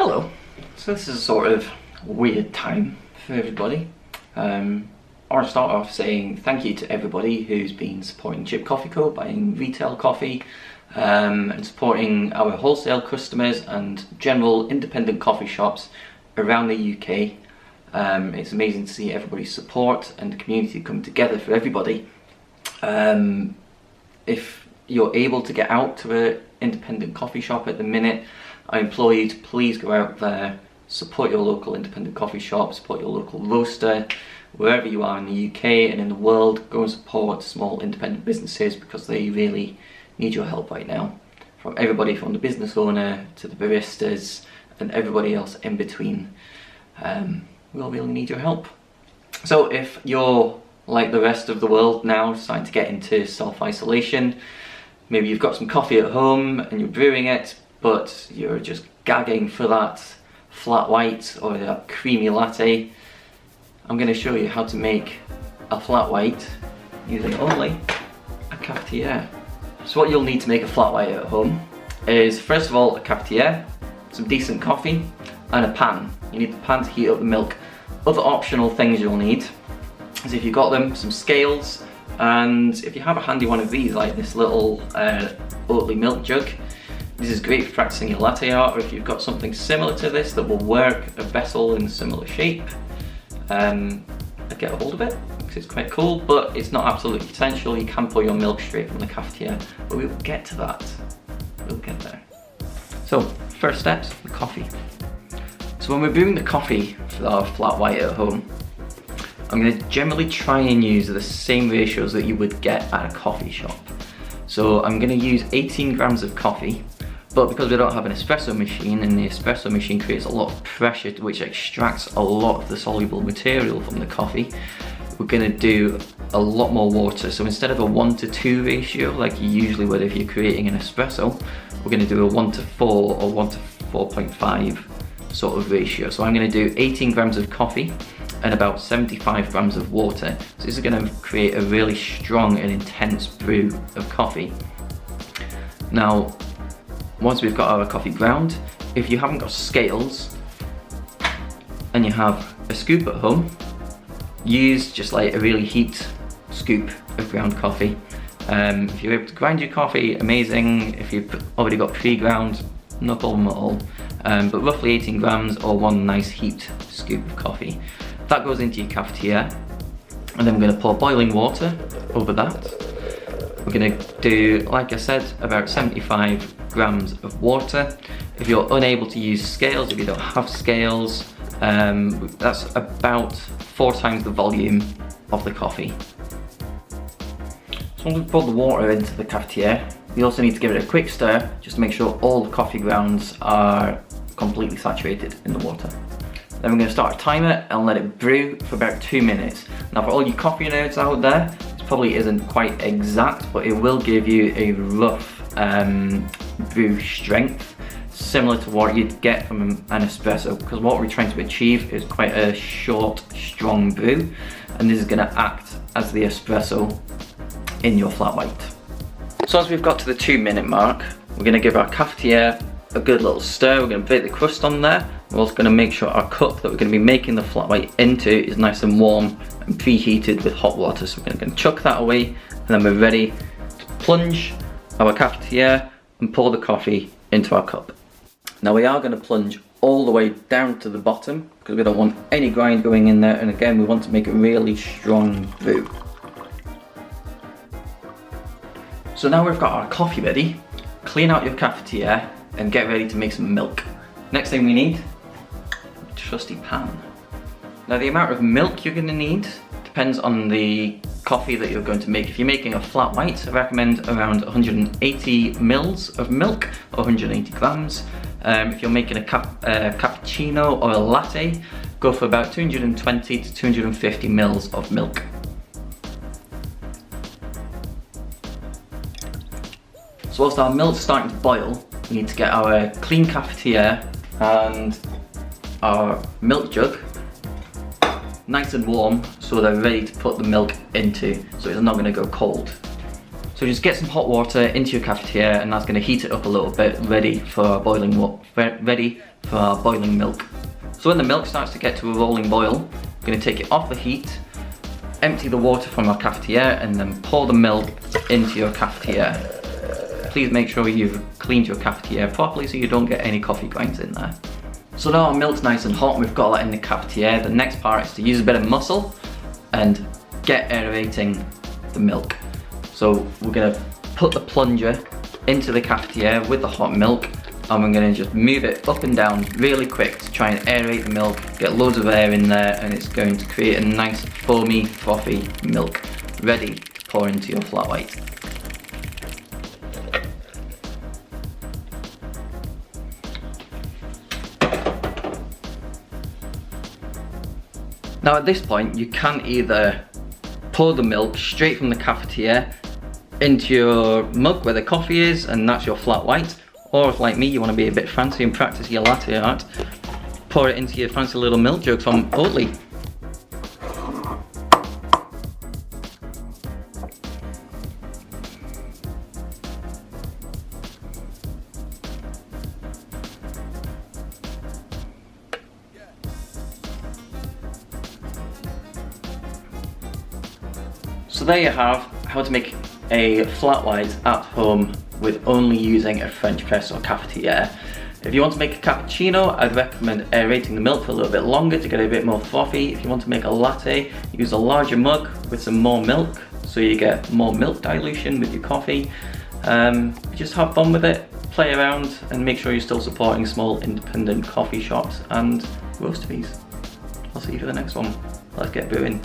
Hello. So this is a sort of weird time for everybody. I want to start off saying thank you to everybody who's been supporting Chip Coffee Co, buying retail coffee, and supporting our wholesale customers and general independent coffee shops around the UK. It's amazing to see everybody's support and the community come together for everybody. If you're able to get out to an independent coffee shop at the minute, I implore you to please go out there, support your local independent coffee shop, support your local roaster, wherever you are in the UK and in the world. Go and support small independent businesses because they really need your help right now. From everybody from the business owner to the baristas and everybody else in between. We all really need your help. So if you're like the rest of the world now, starting to get into self-isolation, maybe you've got some coffee at home and you're brewing it, but you're just gagging for that flat white or that creamy latte, I'm going to show you how to make a flat white using only a cafetiere. So what you'll need to make a flat white at home is, first of all, a cafetiere, some decent coffee, and a pan. You need the pan to heat up the milk. Other optional things you'll need is, if you've got them, some scales, and if you have a handy one of these, like this little Oatly milk jug, this is great for practicing your latte art. Or if you've got something similar to this that will work, a vessel in a similar shape, I'd get a hold of it because it's quite cool, but it's not absolutely essential. You can pour your milk straight from the cafetiere, but we'll get to that. We'll get there. So, first steps, the coffee. So when we're brewing the coffee for our flat white at home, I'm going to generally try and use the same ratios that you would get at a coffee shop. So I'm going to use 18 grams of coffee, but because we don't have an espresso machine, and the espresso machine creates a lot of pressure which extracts a lot of the soluble material from the coffee, we're going to do a lot more water. So instead of a 1:2 ratio like you usually would if you're creating an espresso, we're going to do a 1:4 or 1:4.5 sort of ratio. So I'm going to do 18 grams of coffee and about 75 grams of water. So this is going to create a really strong and intense brew of coffee. Now, once we've got our coffee ground, if you haven't got scales and you have a scoop at home, use just like a really heaped scoop of ground coffee. If you're able to grind your coffee, amazing. If you've already got pre-ground, no problem at all. But roughly 18 grams or one nice heaped scoop of coffee. That goes into your cafetiere, and then we're going to pour boiling water over that. We're going to do, like I said, about 75 grams of water. If you're unable to use scales, if you don't have scales, that's about 4 times the volume of the coffee. So once we've poured the water into the cafetiere, we also need to give it a quick stir just to make sure all the coffee grounds are completely saturated in the water. Then we're going to start a timer and let it brew for about 2 minutes. Now, for all you coffee nerds out there, this probably isn't quite exact, but it will give you a rough brew strength, similar to what you'd get from an espresso, because what we're trying to achieve is quite a short, strong brew, and this is going to act as the espresso in your flat white. So as we've got to the 2-minute mark, we're going to give our cafetiere a good little stir. We're going to break the crust on there. We're also going to make sure our cup that we're going to be making the flat white into is nice and warm and preheated with hot water. So we're going to chuck that away, and then we're ready to plunge our cafetiere and pour the coffee into our cup. Now we are going to plunge all the way down to the bottom because we don't want any grind going in there, and again we want to make a really strong brew. So now we've got our coffee ready, clean out your cafetiere and get ready to make some milk. Next thing we need, a trusty pan. Now the amount of milk you're going to need depends on the coffee that you're going to make. If you're making a flat white, I recommend around 180 mils of milk, or 180 grams. If you're making a cappuccino or a latte, go for about 220 to 250 mils of milk. So whilst our milk's starting to boil, we need to get our clean cafetiere and our milk jug nice and warm so they're ready to put the milk into, so it's not going to go cold. So just get some hot water into your cafetiere, and that's going to heat it up a little bit, ready for our boiling milk. So when the milk starts to get to a rolling boil, I'm going to take it off the heat, empty the water from our cafetiere, and then pour the milk into your cafetiere. Please make sure you've cleaned your cafetiere properly so you don't get any coffee grinds in there. So now our milk's nice and hot and we've got that in the cafetiere, the next part is to use a bit of muscle and get aerating the milk. So we're going to put the plunger into the cafetiere with the hot milk, and we're going to just move it up and down really quick to try and aerate the milk, get loads of air in there, and it's going to create a nice foamy, frothy milk ready to pour into your flat white. Now at this point you can either pour the milk straight from the cafetiere into your mug where the coffee is, and that's your flat white, or if like me you want to be a bit fancy and practice your latte art, pour it into your fancy little milk jug from Oatly. So there you have how to make a flat white at home with only using a French press or cafetiere. If you want to make a cappuccino, I'd recommend aerating the milk for a little bit longer to get it a bit more frothy. If you want to make a latte, use a larger mug with some more milk so you get more milk dilution with your coffee. Just have fun with it, play around, and make sure you're still supporting small independent coffee shops and roasteries. I'll see you for the next one. Let's get brewing.